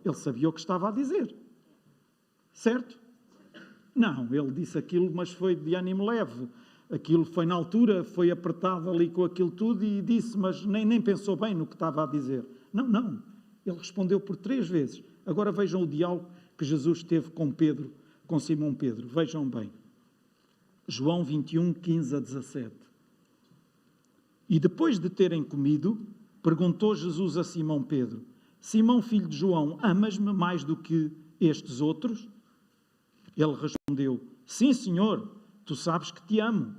Ele sabia o que estava a dizer. Certo? Não, ele disse aquilo, mas foi de ânimo leve. Aquilo foi na altura, foi apertado ali com aquilo tudo e disse, mas nem pensou bem no que estava a dizer. Não. Ele respondeu por 3 vezes. Agora vejam o diálogo que Jesus teve com Pedro, com Simão Pedro. Vejam bem. João 21, 15 a 17. E depois de terem comido, perguntou Jesus a Simão Pedro: Simão, filho de João, amas-me mais do que estes outros? Ele respondeu: sim, Senhor, tu sabes que te amo.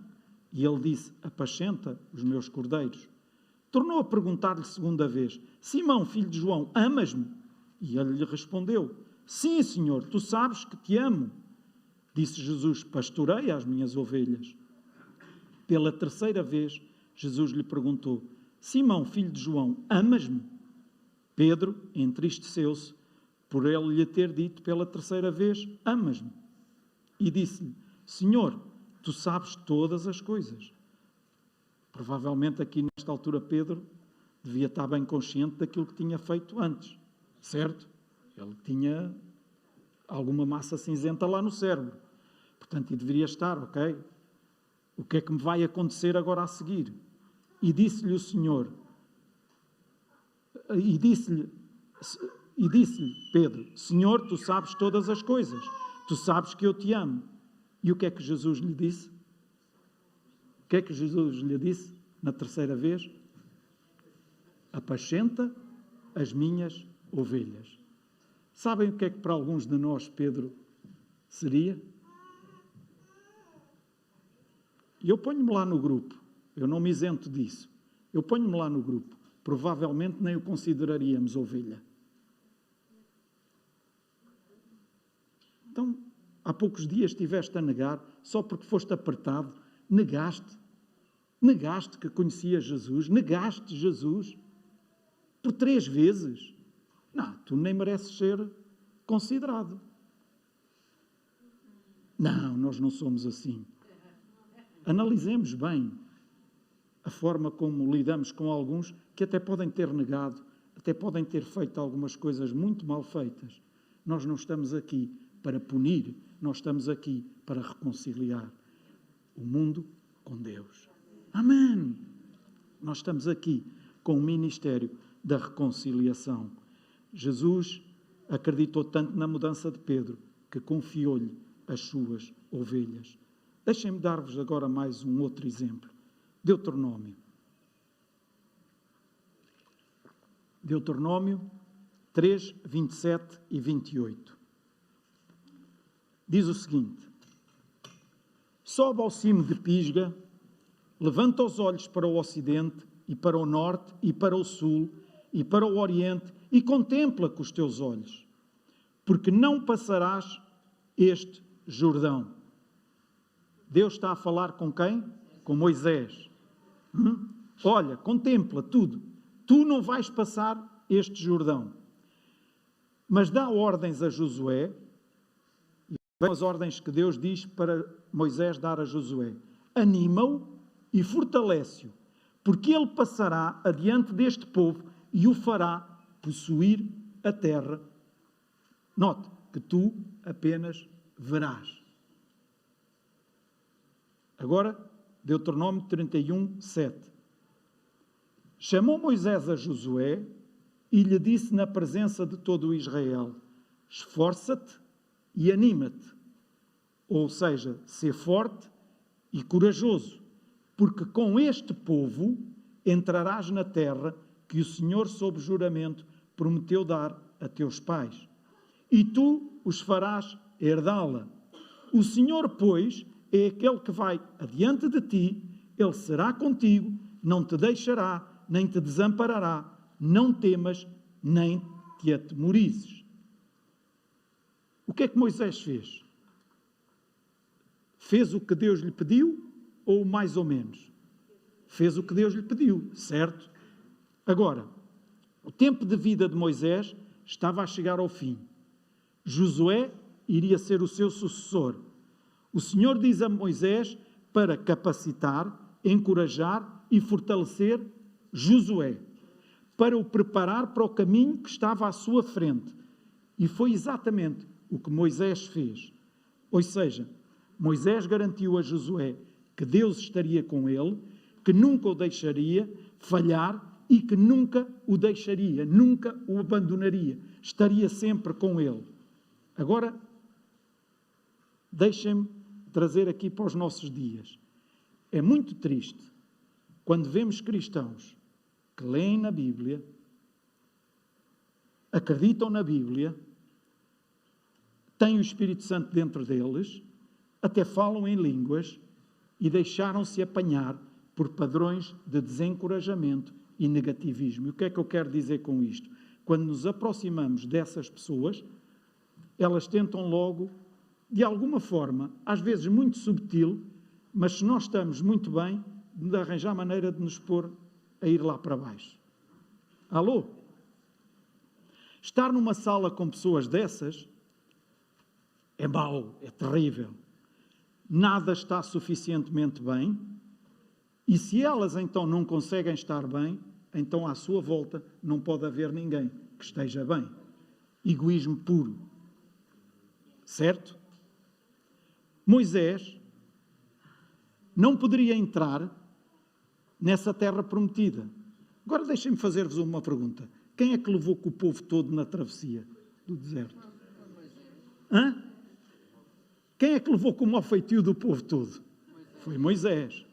E ele disse: apacenta os meus cordeiros. Tornou a perguntar-lhe segunda vez: Simão, filho de João, amas-me? E ele lhe respondeu: sim, Senhor, tu sabes que te amo. Disse Jesus: pastoreia as minhas ovelhas. Pela terceira vez, Jesus lhe perguntou: Simão, filho de João, amas-me? Pedro entristeceu-se por ele lhe ter dito pela terceira vez: amas-me? E disse-lhe: Senhor, tu sabes todas as coisas. Provavelmente aqui nesta altura Pedro devia estar bem consciente daquilo que tinha feito antes, certo? Ele tinha alguma massa cinzenta lá no cérebro. Portanto, e deveria estar, ok? O que é que me vai acontecer agora a seguir? E disse-lhe o Senhor, e disse-lhe Pedro: Senhor, tu sabes todas as coisas, tu sabes que eu te amo. E o que é que Jesus lhe disse? O que é que Jesus lhe disse na terceira vez? Apacenta as minhas ovelhas. Sabem o que é que para alguns de nós Pedro seria? E eu ponho-me lá no grupo, eu não me isento disso, eu ponho-me lá no grupo, provavelmente nem o consideraríamos ovelha. Então, há poucos dias estiveste a negar, só porque foste apertado, negaste que conhecias Jesus, negaste Jesus por 3 vezes. Não, tu nem mereces ser considerado. Não, nós não somos assim. Analisemos bem a forma como lidamos com alguns que até podem ter negado, até podem ter feito algumas coisas muito mal feitas. Nós não estamos aqui para punir, nós estamos aqui para reconciliar o mundo com Deus. Amém! Nós estamos aqui com o ministério da reconciliação. Jesus acreditou tanto na mudança de Pedro que confiou-lhe as suas ovelhas. Deixem-me dar-vos agora mais um outro exemplo. Deuteronômio. Deuteronômio 3, 27 e 28. Diz o seguinte: sobe ao cimo de Pisga, levanta os olhos para o ocidente e para o norte e para o sul e para o oriente e contempla com os teus olhos, porque não passarás este Jordão. Deus está a falar com quem? Com Moisés. Olha, contempla tudo. Tu não vais passar este Jordão. Mas dá ordens a Josué, e vem as ordens que Deus diz para Moisés dar a Josué. Anima-o e fortalece-o, porque ele passará adiante deste povo e o fará possuir a terra. Note que tu apenas verás. Agora, Deuteronômio 31, 7. Chamou Moisés a Josué e lhe disse na presença de todo o Israel: esforça-te e anima-te. Ou seja, sê forte e corajoso, porque com este povo entrarás na terra que o Senhor, sob juramento, prometeu dar a teus pais. E tu os farás herdá-la. O Senhor, pois, é aquele que vai adiante de ti, ele será contigo, não te deixará, nem te desamparará. Não temas, nem te atemorizes. O que é que Moisés fez? Fez o que Deus lhe pediu ou mais ou menos? Fez o que Deus lhe pediu, certo? Agora, o tempo de vida de Moisés estava a chegar ao fim. Josué iria ser o seu sucessor. O Senhor diz a Moisés para capacitar, encorajar e fortalecer Josué, para o preparar para o caminho que estava à sua frente. E foi exatamente o que Moisés fez. Ou seja, Moisés garantiu a Josué que Deus estaria com ele, que nunca o deixaria falhar e que nunca o deixaria, nunca o abandonaria. Estaria sempre com ele. Agora, deixem-me trazer aqui para os nossos dias. É muito triste quando vemos cristãos que leem na Bíblia, acreditam na Bíblia, têm o Espírito Santo dentro deles, até falam em línguas e deixaram-se apanhar por padrões de desencorajamento e negativismo. E o que é que eu quero dizer com isto? Quando nos aproximamos dessas pessoas, elas tentam logo, de alguma forma, às vezes muito subtil, mas se nós estamos muito bem, de arranjar maneira de nos pôr a ir lá para baixo. Alô? Estar numa sala com pessoas dessas é mau, é terrível. Nada está suficientemente bem, e se elas então não conseguem estar bem, então à sua volta não pode haver ninguém que esteja bem. Egoísmo puro. Certo? Moisés não poderia entrar nessa terra prometida. Agora deixem-me fazer-vos uma pergunta. Quem é que levou com o povo todo na travessia do deserto? Hã? Quem é que levou com o feitio do povo todo? Foi Moisés.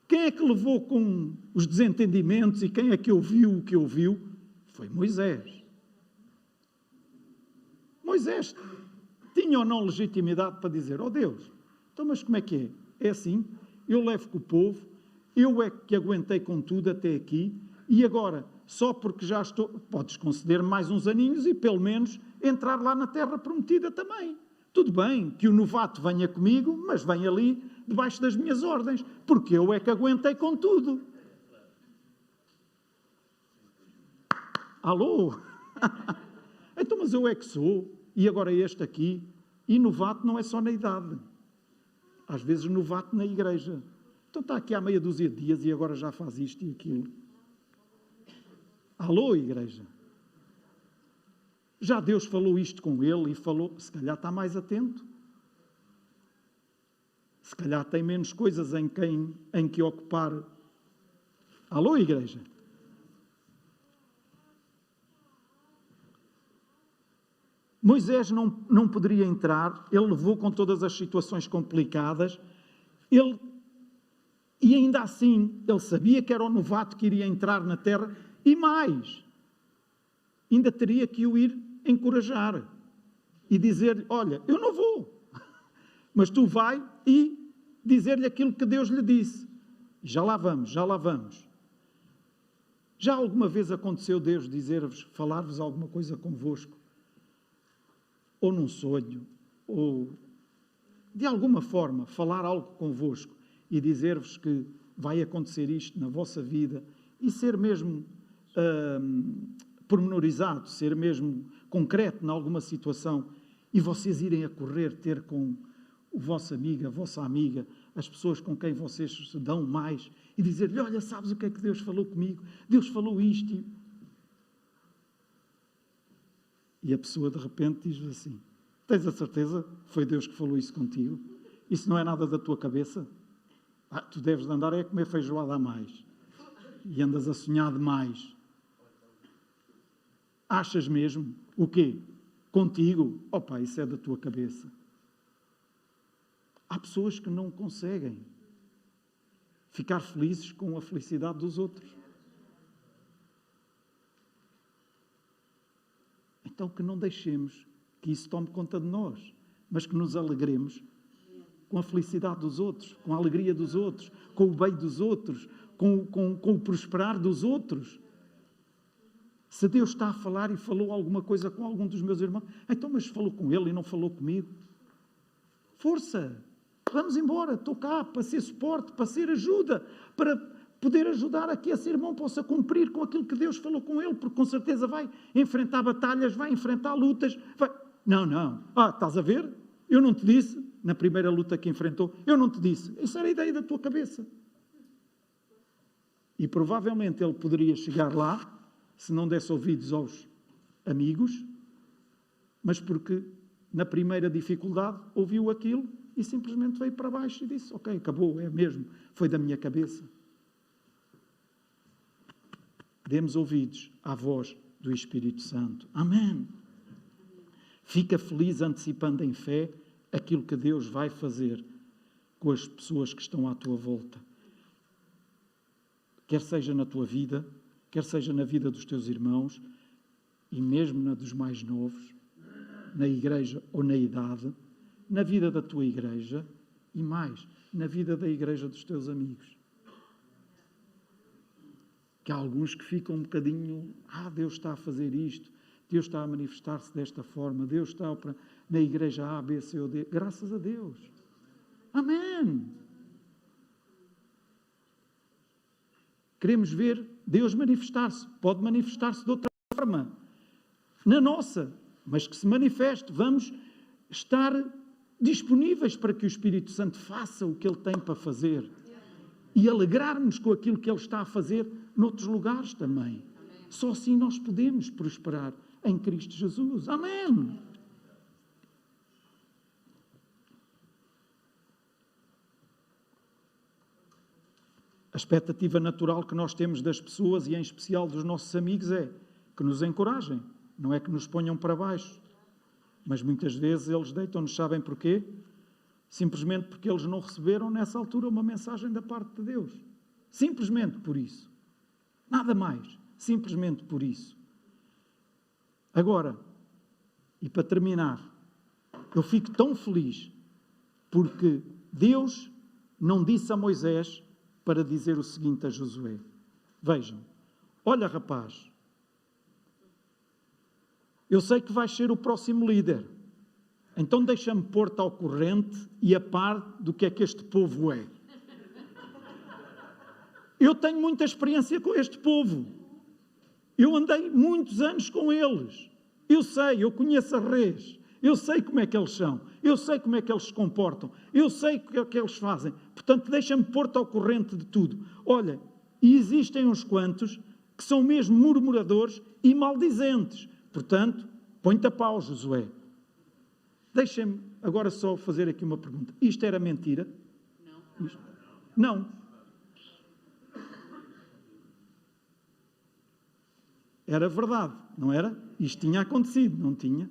Quem é que levou com os desentendimentos e quem é que ouviu o que ouviu? Foi Moisés. Moisés tinha ou não legitimidade para dizer, oh Deus, então mas como é que é? É assim, eu levo com o povo, eu é que aguentei com tudo até aqui, e agora, só porque já estou, podes conceder-me mais uns aninhos e pelo menos entrar lá na terra prometida também. Tudo bem que o novato venha comigo, mas venha ali debaixo das minhas ordens, porque eu é que aguentei com tudo. Alô? Então, mas eu é que sou, e agora este aqui, e novato não é só na idade. Às vezes novato na igreja. Então está aqui há meia dúzia de dias e agora já faz isto e aquilo. Alô, igreja? Já Deus falou isto com ele e falou, se calhar está mais atento. Se calhar tem menos coisas em que ocupar. Alô, igreja? Moisés não poderia entrar, ele levou com todas as situações complicadas, e ainda assim, ele sabia que era o novato que iria entrar na terra, e mais, ainda teria que o ir encorajar, e dizer-lhe, olha, eu não vou, mas tu vai e dizer-lhe aquilo que Deus lhe disse. E já lá vamos, já lá vamos. Já alguma vez aconteceu Deus dizer-vos, falar-vos alguma coisa convosco? Ou num sonho, ou de alguma forma falar algo convosco e dizer-vos que vai acontecer isto na vossa vida e ser mesmo pormenorizado, ser mesmo concreto em alguma situação e vocês irem a correr ter com o vosso amigo, a vossa amiga, as pessoas com quem vocês se dão mais e dizer-lhe, olha, sabes o que é que Deus falou comigo? Deus falou isto. E a pessoa de repente diz assim, tens a certeza que foi Deus que falou isso contigo? Isso não é nada da tua cabeça? Tu deves de andar a comer feijoada a mais. E andas a sonhar demais. Achas mesmo? O quê? Contigo? Opa, isso é da tua cabeça. Há pessoas que não conseguem ficar felizes com a felicidade dos outros. Então que não deixemos que isso tome conta de nós, mas que nos alegremos com a felicidade dos outros, com a alegria dos outros, com o bem dos outros, com o prosperar dos outros. Se Deus está a falar e falou alguma coisa com algum dos meus irmãos, então mas falou com ele e não falou comigo? Força! Vamos embora, estou cá para ser suporte, para ser ajuda, para poder ajudar a que esse irmão possa cumprir com aquilo que Deus falou com ele, porque com certeza vai enfrentar batalhas, vai enfrentar lutas. Não. Estás a ver? Eu não te disse, na primeira luta que enfrentou, eu não te disse. Isso era a ideia da tua cabeça. E provavelmente ele poderia chegar lá, se não desse ouvidos aos amigos, mas porque na primeira dificuldade ouviu aquilo e simplesmente veio para baixo e disse, ok, acabou, é mesmo, foi da minha cabeça. Demos ouvidos à voz do Espírito Santo. Amém. Fica feliz antecipando em fé aquilo que Deus vai fazer com as pessoas que estão à tua volta. Quer seja na tua vida, quer seja na vida dos teus irmãos e mesmo na dos mais novos. na igreja ou na idade, na vida da tua igreja e mais, na vida da igreja dos teus amigos. Que há alguns que ficam um bocadinho, Deus está a fazer isto, Deus está a manifestar-se desta forma, Deus está na igreja A, B, C ou D. Graças a Deus. Amém. Queremos ver Deus manifestar-se. Pode manifestar-se de outra forma. Na nossa. Mas que se manifeste. Vamos estar disponíveis para que o Espírito Santo faça o que Ele tem para fazer. E alegrarmos com aquilo que Ele está a fazer noutros lugares também. Só assim nós podemos prosperar em Cristo Jesus. Amém. A expectativa natural que nós temos das pessoas e em especial dos nossos amigos é que nos encorajem, não é que nos ponham para baixo. Mas muitas vezes eles deitam-nos, sabem porquê? Simplesmente porque eles não receberam nessa altura uma mensagem da parte de Deus. Simplesmente por isso. Nada mais. Simplesmente por isso. Agora, e para terminar, eu fico tão feliz porque Deus não disse a Moisés para dizer o seguinte a Josué. Vejam, olha rapaz, eu sei que vais ser o próximo líder, então deixa-me pôr-te ao corrente e a par do que é que este povo é. Eu tenho muita experiência com este povo, eu andei muitos anos com eles, eu sei, eu conheço a reis, eu sei como é que eles são, eu sei como é que eles se comportam, eu sei o que é que eles fazem, portanto deixa-me pôr-te ao corrente de tudo. Olha, e existem uns quantos que são mesmo murmuradores e maldizentes, portanto, põe-te a pau, Josué. Deixem-me agora só fazer aqui uma pergunta. Isto era mentira? Não. Não. Era verdade, não era? Isto tinha acontecido, não tinha?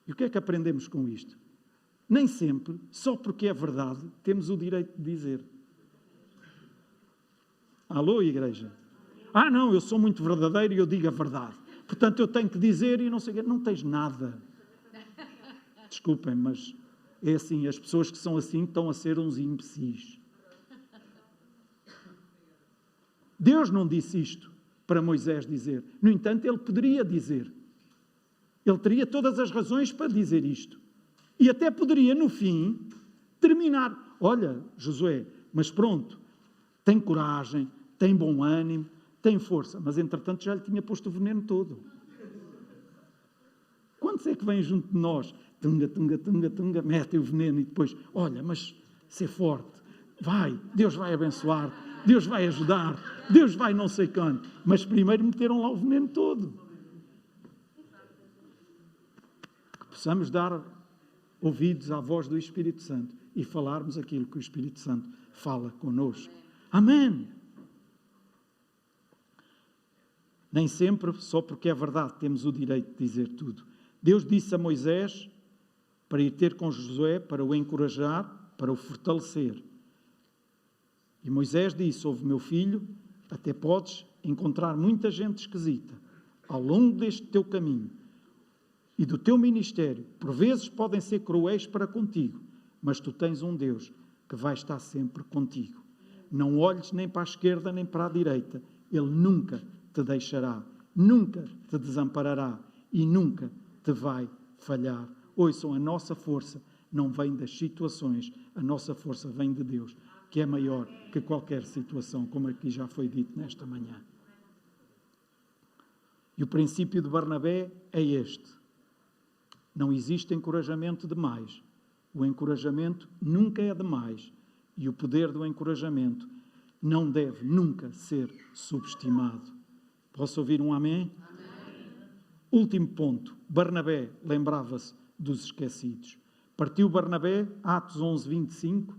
E o que é que aprendemos com isto? Nem sempre, só porque é verdade, temos o direito de dizer. Alô, igreja? Não, eu sou muito verdadeiro e eu digo a verdade. Portanto, eu tenho que dizer e não sei o quê. Não tens nada. Desculpem, mas é assim, as pessoas que são assim estão a ser uns imbecis. Deus não disse isto para Moisés dizer. No entanto, ele poderia dizer. Ele teria todas as razões para dizer isto. E até poderia, no fim, terminar. Olha, Josué, mas pronto, tem coragem, tem bom ânimo, tem força. Mas, entretanto, já lhe tinha posto o veneno todo. Quantos é que vêm junto de nós? Tunga, tunga, tunga, tunga, metem o veneno e depois, olha, mas ser forte. Vai, Deus vai abençoar, Deus vai ajudar, Deus vai não sei quanto. Mas primeiro meteram lá o veneno todo. Possamos dar ouvidos à voz do Espírito Santo e falarmos aquilo que o Espírito Santo fala connosco. Amém! Nem sempre, só porque é verdade, temos o direito de dizer tudo. Deus disse a Moisés para ir ter com Josué, para o encorajar, para o fortalecer. E Moisés disse, ouve meu filho, até podes encontrar muita gente esquisita ao longo deste teu caminho e do teu ministério, por vezes podem ser cruéis para contigo, mas tu tens um Deus que vai estar sempre contigo. Não olhes nem para a esquerda nem para a direita. Ele nunca te deixará, nunca te desamparará e nunca te vai falhar. Ouçam, a nossa força não vem das situações, a nossa força vem de Deus, que é maior que qualquer situação, como aqui já foi dito nesta manhã. E o princípio de Barnabé é este. Não existe encorajamento demais. O encorajamento nunca é demais. E o poder do encorajamento não deve nunca ser subestimado. Posso ouvir um amém? Amém. Último ponto. Barnabé lembrava-se dos esquecidos. Partiu Barnabé, Atos 11, 25.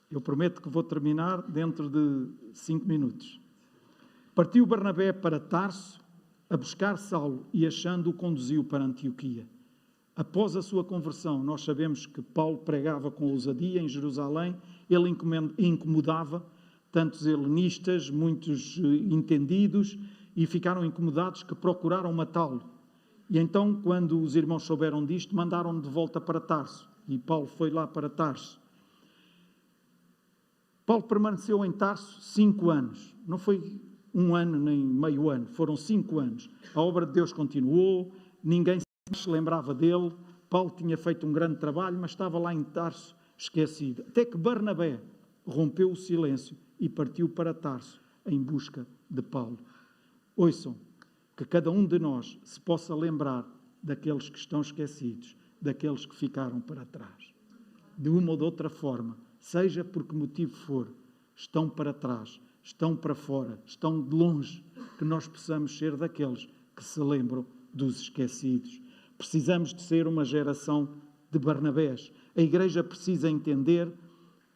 Eu prometo que vou terminar dentro de 5 minutos. Partiu Barnabé para Tarso, a buscar Saulo e achando-o conduziu para Antioquia. Após a sua conversão, nós sabemos que Paulo pregava com ousadia em Jerusalém, ele incomodava tantos helenistas, muitos entendidos, e ficaram incomodados que procuraram matá-lo. E então, quando os irmãos souberam disto, mandaram-no de volta para Tarso. E Paulo foi lá para Tarso. Paulo permaneceu em Tarso 5 anos. Não foi 1 ano nem meio ano, foram 5 anos. A obra de Deus continuou, ninguém se lembrava dele. Paulo tinha feito um grande trabalho, mas estava lá em Tarso esquecido. Até que Barnabé rompeu o silêncio e partiu para Tarso em busca de Paulo. Ouçam, que cada um de nós se possa lembrar daqueles que estão esquecidos, daqueles que ficaram para trás. De uma ou de outra forma, seja por que motivo for, estão para trás, estão para fora, estão de longe, que nós possamos ser daqueles que se lembram dos esquecidos. Precisamos de ser uma geração de Barnabés. A Igreja precisa entender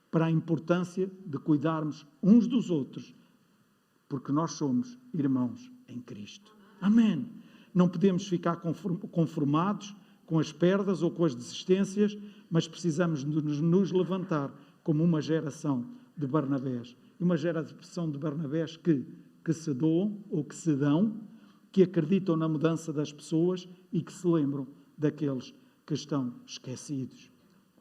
para a importância de cuidarmos uns dos outros, porque nós somos irmãos em Cristo. Amém. Não podemos ficar conformados com as perdas ou com as desistências, mas precisamos de nos levantar como uma geração de Barnabés. Uma geração de Barnabés que se doam ou que se dão, que acreditam na mudança das pessoas e que se lembram daqueles que estão esquecidos.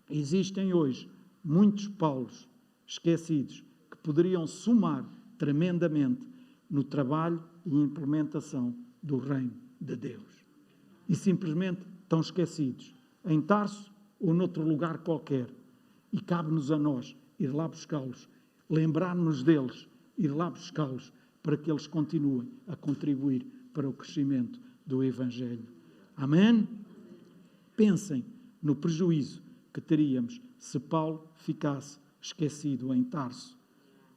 Existem hoje muitos Paulos esquecidos que poderiam somar tremendamente no trabalho e implementação do reino de Deus. E simplesmente estão esquecidos, em Tarso ou noutro lugar qualquer. E cabe-nos a nós ir lá buscá-los, lembrar-nos deles, ir lá buscá-los, para que eles continuem a contribuir para o crescimento do Evangelho. Amém? Pensem no prejuízo que teríamos se Paulo ficasse esquecido em Tarso.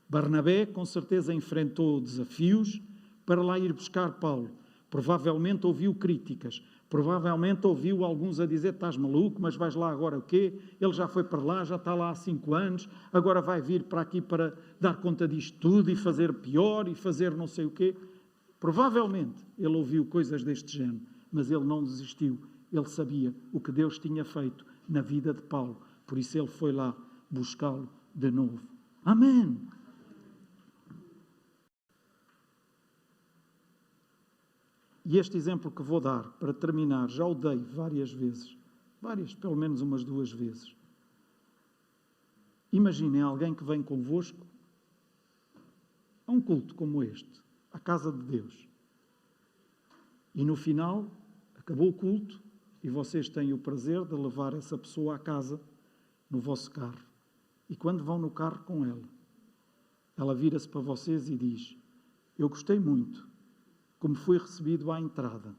Barnabé, com certeza, enfrentou desafios para lá ir buscar Paulo. Provavelmente ouviu críticas, provavelmente ouviu alguns a dizer: estás maluco, mas vais lá agora o quê? Ele já foi para lá, já está lá há 5 anos, agora vai vir para aqui para dar conta disto tudo e fazer pior e fazer não sei o quê. Provavelmente ele ouviu coisas deste género, mas ele não desistiu. Ele sabia o que Deus tinha feito na vida de Paulo, por isso ele foi lá buscá-lo de novo. Amém! E este exemplo que vou dar, para terminar, já o dei várias vezes. Pelo menos umas 2 vezes. Imaginem alguém que vem convosco a um culto como este, à casa de Deus. E no final, acabou o culto e vocês têm o prazer de levar essa pessoa à casa no vosso carro. E quando vão no carro com ela vira-se para vocês e diz: eu gostei muito como fui recebido à entrada.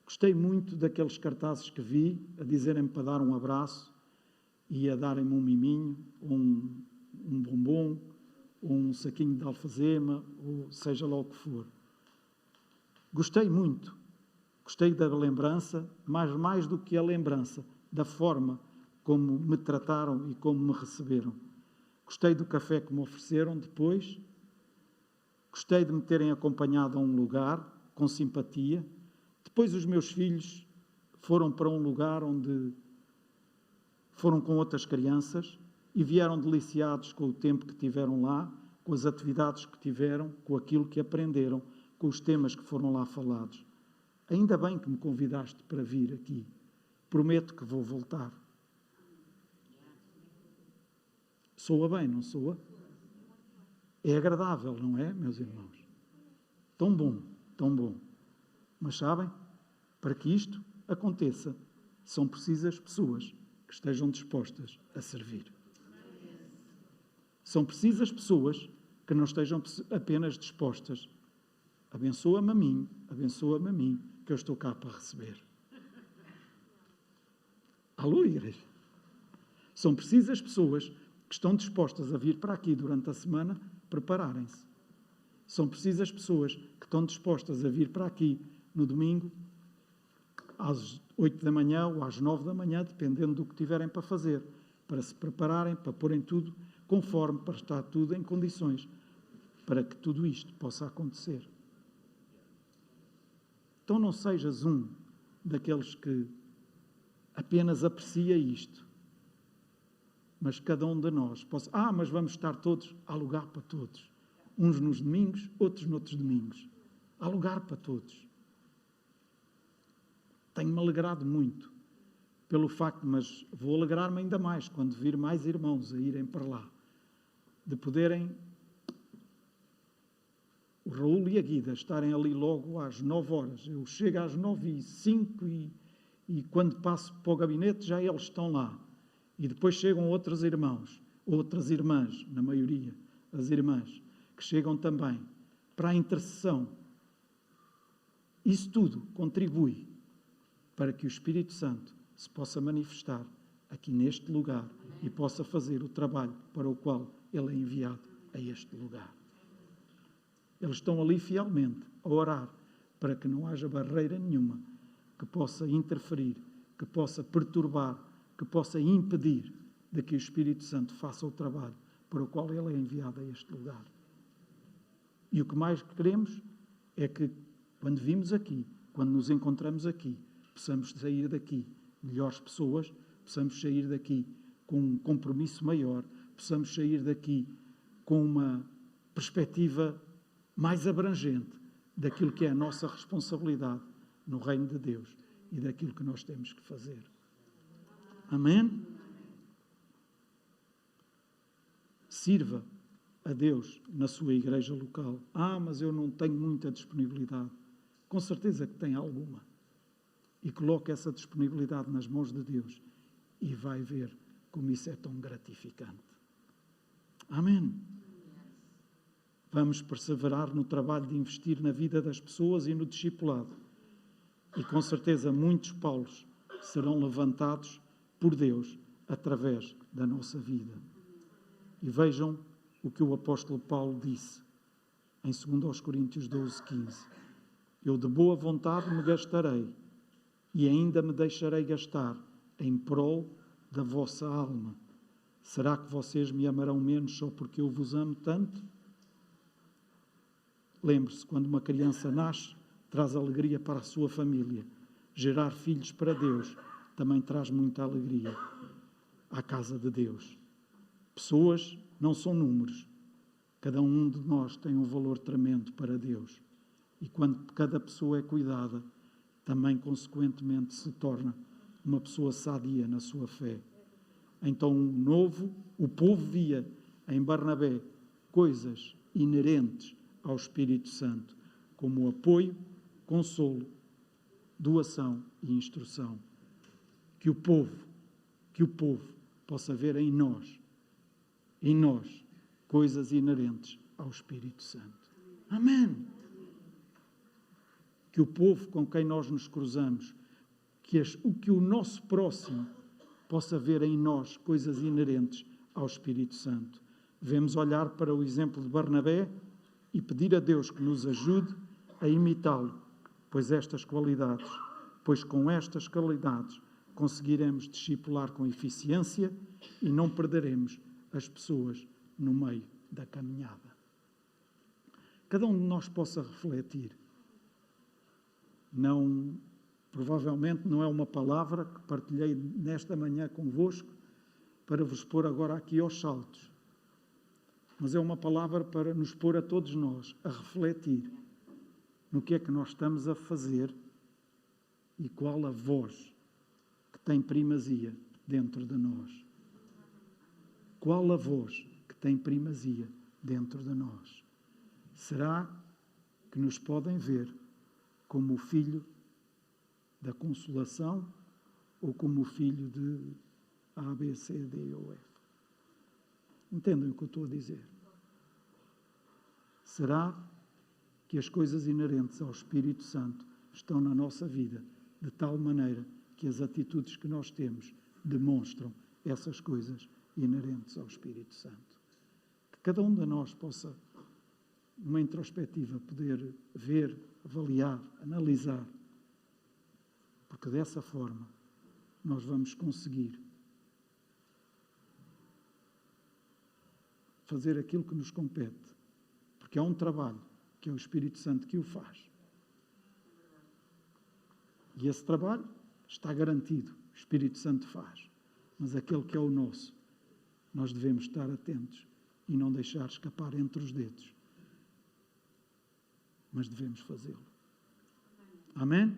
Gostei muito daqueles cartazes que vi a dizerem-me para dar um abraço e a darem-me um miminho, um bombom, um saquinho de alfazema, ou seja lá o que for. Gostei muito. Gostei da lembrança, mas mais do que a lembrança, da forma como me trataram e como me receberam. Gostei do café que me ofereceram depois. Gostei de me terem acompanhado a um lugar com simpatia. Depois os meus filhos foram para um lugar onde foram com outras crianças e vieram deliciados com o tempo que tiveram lá, com as atividades que tiveram, com aquilo que aprenderam, com os temas que foram lá falados. Ainda bem que me convidaste para vir aqui. Prometo que vou voltar. Soa bem, não soa? É agradável, não é, meus irmãos? Tão bom, tão bom. Mas sabem, para que isto aconteça, são precisas pessoas que estejam dispostas a servir. São precisas pessoas que não estejam apenas dispostas. Abençoa-me a mim, que eu estou cá para receber. Alô, igreja? São precisas pessoas que estão dispostas a vir para aqui durante a semana, prepararem-se. São precisas pessoas que estão dispostas a vir para aqui no domingo, às 8 da manhã ou às 9 da manhã, dependendo do que tiverem para fazer, para se prepararem, para porem tudo conforme, para estar tudo em condições, para que tudo isto possa acontecer. Então não sejas um daqueles que apenas aprecia isto, mas cada um de nós possa... mas vamos estar todos a lugar para todos. Uns nos domingos, outros noutros domingos. Há lugar para todos. Tenho-me alegrado muito pelo facto, mas vou alegrar-me ainda mais quando vir mais irmãos a irem para lá, de poderem, o Raul e a Guida, estarem ali logo às 9 horas. Eu chego às 9h05 e quando passo para o gabinete já eles estão lá. E depois chegam outros irmãos, outras irmãs, na maioria, as irmãs, que chegam também para a intercessão. Isso tudo contribui para que o Espírito Santo se possa manifestar aqui neste lugar e possa fazer o trabalho para o qual ele é enviado a este lugar. Eles estão ali fielmente a orar para que não haja barreira nenhuma que possa interferir, que possa perturbar, que possa impedir de que o Espírito Santo faça o trabalho para o qual ele é enviado a este lugar. E o que mais queremos é que, quando vimos aqui, quando nos encontramos aqui, possamos sair daqui melhores pessoas, possamos sair daqui com um compromisso maior, possamos sair daqui com uma perspectiva mais abrangente daquilo que é a nossa responsabilidade no reino de Deus e daquilo que nós temos que fazer. Amém? Sirva a Deus na sua igreja local. Mas eu não tenho muita disponibilidade. Com certeza que tem alguma. E coloque essa disponibilidade nas mãos de Deus e vai ver como isso é tão gratificante. Amém? Vamos perseverar no trabalho de investir na vida das pessoas e no discipulado. E com certeza muitos Paulos serão levantados por Deus através da nossa vida. E vejam o que o apóstolo Paulo disse em 2 Coríntios 12:15. Eu de boa vontade me gastarei e ainda me deixarei gastar em prol da vossa alma. Será que vocês me amarão menos só porque eu vos amo tanto? Lembre-se, quando uma criança nasce, traz alegria para a sua família. Gerar filhos para Deus também traz muita alegria à casa de Deus. Pessoas não são números. Cada um de nós tem um valor tremendo para Deus. E quando cada pessoa é cuidada, também, consequentemente, se torna uma pessoa sadia na sua fé. Então, o povo via em Barnabé coisas inerentes ao Espírito Santo, como apoio, consolo, doação e instrução. Que o povo possa ver em nós, coisas inerentes ao Espírito Santo. Amém! Que o povo com quem nós nos cruzamos, que o nosso próximo possa ver em nós coisas inerentes ao Espírito Santo. Devemos olhar para o exemplo de Barnabé e pedir a Deus que nos ajude a imitá-lo, pois com estas qualidades conseguiremos discipular com eficiência e não perderemos as pessoas no meio da caminhada. Cada um de nós possa refletir. Provavelmente não é uma palavra que partilhei nesta manhã convosco para vos pôr agora aqui aos saltos, mas é uma palavra para nos pôr a todos nós a refletir no que é que nós estamos a fazer e qual a voz que tem primazia dentro de nós. Qual a voz que tem primazia dentro de nós? Será que nos podem ver como o filho da consolação ou como o filho de A, B, C, D ou F? Entendem o que eu estou a dizer? Será que as coisas inerentes ao Espírito Santo estão na nossa vida de tal maneira que as atitudes que nós temos demonstram essas coisas inerentes ao Espírito Santo? Que cada um de nós possa, numa introspectiva, poder ver, avaliar, analisar, porque dessa forma nós vamos conseguir fazer aquilo que nos compete, porque há um trabalho que é o Espírito Santo que o faz. E esse trabalho está garantido, o Espírito Santo faz, mas aquele que é o nosso, nós devemos estar atentos e não deixar escapar entre os dedos. mas devemos fazê-lo. Amém?